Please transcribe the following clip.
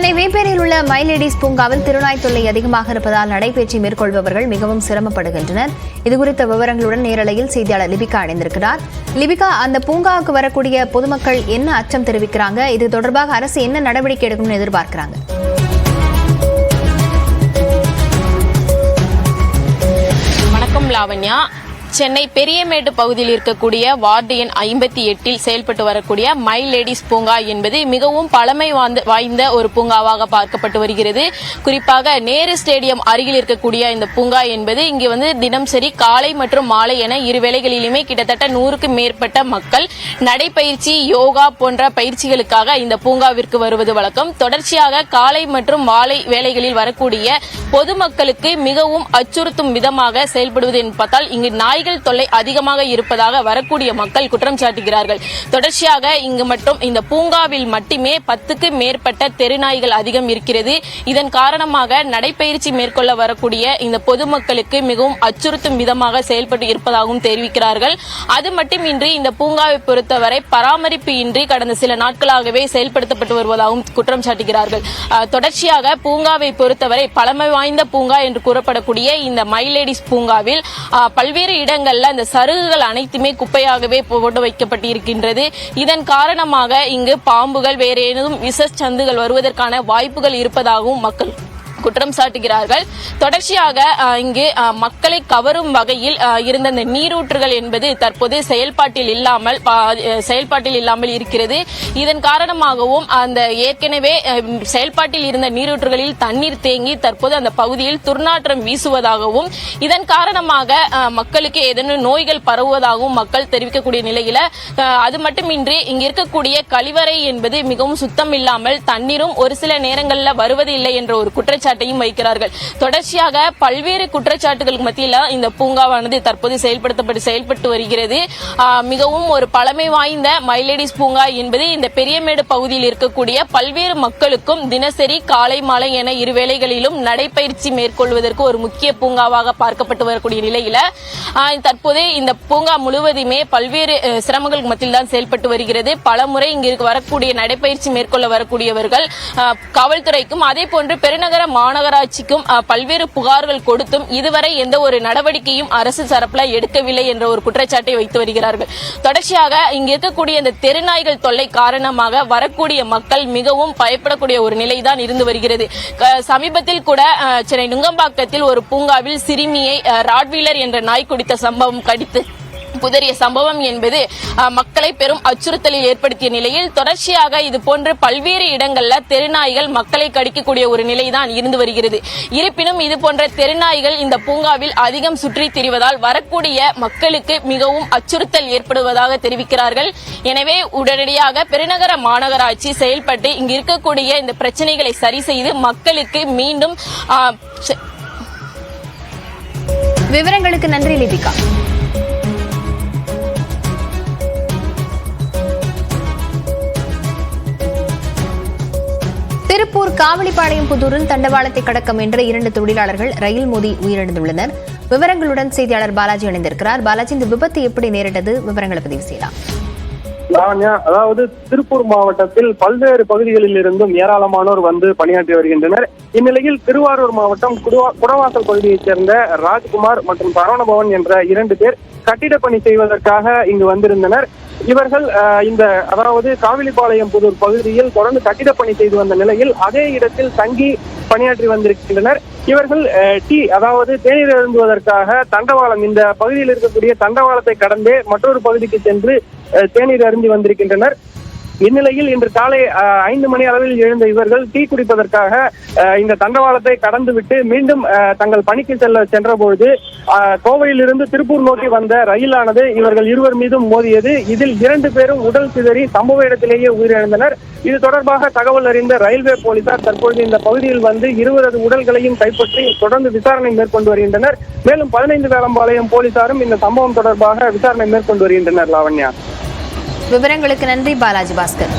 சென்னை வேப்பேரியில் உள்ள my ladies பூங்காவில் திருநாய் தொல்லை அதிகமாக இருப்பதால் நடைபயிற்சி மேற்கொள்பவர்கள் மிகவும் சிரமப்படுகின்றனர். இதுகுறித்த விவரங்களுடன் நேரலையில் செய்தியாளர் லிபிகா இணைந்திருக்கிறார். லிபிகா, அந்த பூங்காவுக்கு வரக்கூடிய பொதுமக்கள் என்ன அச்சம் தெரிவிக்கிறாங்க? இது தொடர்பாக அரசு என்ன நடவடிக்கை எடுக்கணும்னு எதிர்பார்க்கிறாங்க? வணக்கம் லாவண்யா. சென்னை பெரியமேடு பகுதியில் இருக்கக்கூடிய வார்டு எண் 58 செயல்பட்டு வரக்கூடிய மை லேடிஸ் பூங்கா என்பது மிகவும் பழமை வாய்ந்த ஒரு பூங்காவாக பார்க்கப்பட்டு வருகிறது. குறிப்பாக நேரு ஸ்டேடியம் அருகில் இருக்கக்கூடிய இந்த பூங்கா என்பது இங்கு தினம்சரி காலை மற்றும் மாலை என இரு வேளைகளிலுமே கிட்டத்தட்ட 100க்கும் மேற்பட்ட மக்கள் நடைப்பயிற்சி, யோகா போன்ற பயிற்சிகளுக்காக இந்த பூங்காவிற்கு வருவது வழக்கம். தொடர்ச்சியாக காலை மற்றும் மாலை வேளைகளில் வரக்கூடிய பொதுமக்களுக்கு மிகவும் அச்சுறுத்தும் விதமாக செயல்படுவது என்று பார்த்தால் இங்கு நாய்கள் தொல்லை அதிகமாக இருப்பதாக வரக்கூடிய மக்கள் குற்றம் சாட்டுகிறார்கள். தொடர்ச்சியாக இங்கு மட்டும் இந்த பூங்காவில் மட்டுமே 10க்கு மேற்பட்ட தெருநாய்கள் அதிகம் இருக்கிறது. இதன் காரணமாக நடைப்பயிற்சி மேற்கொள்ள வரக்கூடிய இந்த பொதுமக்களுக்கு மிகவும் அச்சுறுத்தும் விதமாக செயல்பட்டு இருப்பதாகவும் தெரிவிக்கிறார்கள். அது மட்டுமின்றி இந்த பூங்காவை பொறுத்தவரை பராமரிப்பு இன்றி கடந்த சில நாட்களாகவே செயல்படுத்தப்பட்டு வருவதாகவும் குற்றம் சாட்டுகிறார்கள். தொடர்ச்சியாக பூங்காவை பொறுத்தவரை பழமை வாய்ந்த பூங்கா என்று கூறப்படக்கூடிய இந்த மை லேடிஸ் பூங்காவில் பல்வேறு இடங்கள்ல அந்த சருகுகள் அனைத்துமே குப்பையாகவே போட்டு வைக்கப்பட்டிருக்கின்றது. இதன் காரணமாக இங்கு பாம்புகள், வேறு ஏதும் விஷ சந்துகள் வருவதற்கான வாய்ப்புகள் இருப்பதாகவும் மக்கள் குற்றம் சாட்டுகிறார்கள். தொடர்ச்சியாக இங்கு மக்களை கவரும் வகையில் இருந்த இந்த நீரூற்றுகள் என்பது தற்போது செயல்பாட்டில் இல்லாமல் இருக்கிறது. இதன் காரணமாகவும் அந்த ஏற்கனவே செயல்பாட்டில் இருந்த நீரூற்றுகளில் தண்ணீர் தேங்கி தற்போது அந்த பகுதியில் துர்நாற்றம் வீசுவதாகவும் இதன் காரணமாக மக்களுக்கு ஏதேனும் நோய்கள் பரவுவதாகவும் மக்கள் தெரிவிக்கக்கூடிய நிலையில அது மட்டுமின்றி இங்கு இருக்கக்கூடிய கழிவறை என்பது மிகவும் சுத்தம் இல்லாமல் தண்ணீரும் ஒரு சில நேரங்களில் வருவதில்லை என்ற ஒரு குற்றச்சாட்டையும் வைக்கிறார்கள். தொடர்ச்சியாக பல்வேறு குற்றச்சாட்டுகளுக்கு மத்தியில் இந்த பூங்காவானது தற்போது செயல்பட்டு வருகிறது. மிகவும் ஒரு பழமை வாய்ந்த மை லேடிஸ் பூங்கா என்பது இந்த பெரியமேடு பகுதியில் இருக்கக்கூடிய பல்வேறு மக்களுக்கும் தினசரி காலை மாலை என இரு வேளைகளிலும் நடைப்பயிற்சி மேற்கொள்வதற்கு ஒரு முக்கிய பூங்காவாக பார்க்கப்பட்டு வரக்கூடிய நிலையில தற்போது இந்த பூங்கா முழுவதுமே பல்வேறு சிரமங்களுக்கு மத்தியில் தான் செயல்பட்டு வருகிறது. பலமுறை இங்கு வரக்கூடிய நடைப்பயிற்சி மேற்கொள்ள வரக்கூடியவர்கள் காவல்துறைக்கும் அதே போன்று பெருநகர மாநகராட்சிக்கும் பல்வேறு புகார்கள் கொடுத்தும் இதுவரை எந்த ஒரு நடவடிக்கையும் அரசு தரப்புல எடுக்கவில்லை என்ற ஒரு குற்றச்சாட்டை வைத்து வருகிறார்கள். தொடர்ச்சியாக இங்கு இருக்கக்கூடிய இந்த தெருநாய்கள் தொல்லை காரணமாக வரக்கூடிய மக்கள் மிகவும் பயப்படக்கூடிய ஒரு நிலைதான் இருந்து வருகிறது. சமீபத்தில் கூட சென்னை நுங்கம்பாக்கத்தில் ஒரு பூங்காவில் சிறுமியை ராட்வீலர் என்ற நாய் குடித்த சம்பவம் கடித்து குதறிய சம்பவம் என்பது மக்களை பெரும் அச்சுறுத்தலில் ஏற்படுத்திய நிலையில் தொடர்ச்சியாக இது போன்ற பல்வேறு இடங்கள்ல தெருநாய்கள் மக்களை கடிக்கக்கூடிய ஒரு நிலைதான் இருந்து வருகிறது. இருப்பினும் இது போன்ற தெருநாய்கள் இந்த பூங்காவில் அதிகம் சுற்றி திரிவதால் வரக்கூடிய மக்களுக்கு மிகவும் அச்சுறுத்தல் ஏற்படுவதாக தெரிவிக்கிறார்கள். எனவே உடனடியாக பெருநகர மாநகராட்சி செயல்பட்டு இங்கு இருக்கக்கூடிய இந்த பிரச்சனைகளை சரி செய்து மக்களுக்கு மீண்டும் விவரங்களுக்கு நன்றி லிபிகா. திருப்பூர் காவலிப்பாளையம் புதூரில் தண்டவாளத்தை கடக்க முயன்ற 2 தொழிலாளர்கள் ரயில் மோதி உயிரிழந்துள்ளனர். விவரங்களுடன் செய்தியாளர் பாலாஜி இணைந்திருக்கிறார். பாலாஜி, இந்த விபத்து எப்படி நேரிட்டது? விவரங்களை பதிவு செய்யலாம். அதாவது திருப்பூர் மாவட்டத்தில் பல்வேறு பகுதிகளில் இருந்தும் ஏராளமானோர் பணியாற்றி வருகின்றனர். இந்நிலையில் திருவாரூர் மாவட்டம் குடவாசல் பகுதியைச் சேர்ந்த ராஜ்குமார் மற்றும் சரவணபவன் என்ற 2 பேர் கட்டிட பணி செய்வதற்காக இங்கு வந்திருந்தனர். இவர்கள் அதாவது காவிலிப்பாளையம் புதூர் பகுதியில் தொடர்ந்து கட்டிட பணி செய்து வந்த நிலையில் அதே இடத்தில் தங்கி பணியாற்றி வந்திருக்கின்றனர். இவர்கள் அதாவது தேநீர் அருந்துவதற்காக தண்டவாளம், இந்த பகுதியில் இருக்கக்கூடிய தண்டவாளத்தை கடந்தே மற்றொரு பகுதிக்கு சென்று தேநீர் அருந்தி வந்திருக்கின்றனர். இந்நிலையில் இன்று காலை 5 மணி அளவில் எழுந்த இவர்கள் டீ குடிப்பதற்காக இந்த தண்டவாளத்தை கடந்துவிட்டு மீண்டும் தங்கள் பணிக்கு சென்றபொழுது கோவையிலிருந்து திருப்பூர் நோக்கி வந்த ரயிலானது இவர்கள் இருவர் மீதும் மோதியது. இதில் 2 பேரும் உடல் சிதறி சம்பவ இடத்திலேயே உயிரிழந்தனர். இது தொடர்பாக தகவல் அறிந்த ரயில்வே போலீசார் தற்பொழுது இந்த பகுதியில் இருவரது உடல்களையும் கைப்பற்றி தொடர்ந்து விசாரணை மேற்கொண்டு வருகின்றனர். மேலும் 15 வேலம்பாளையம் போலீசாரும் இந்த சம்பவம் தொடர்பாக விசாரணை மேற்கொண்டு வருகின்றனர். லாவண்யா, விவரங்களுக்கு நன்றி பாலாஜி பாஸ்கர்.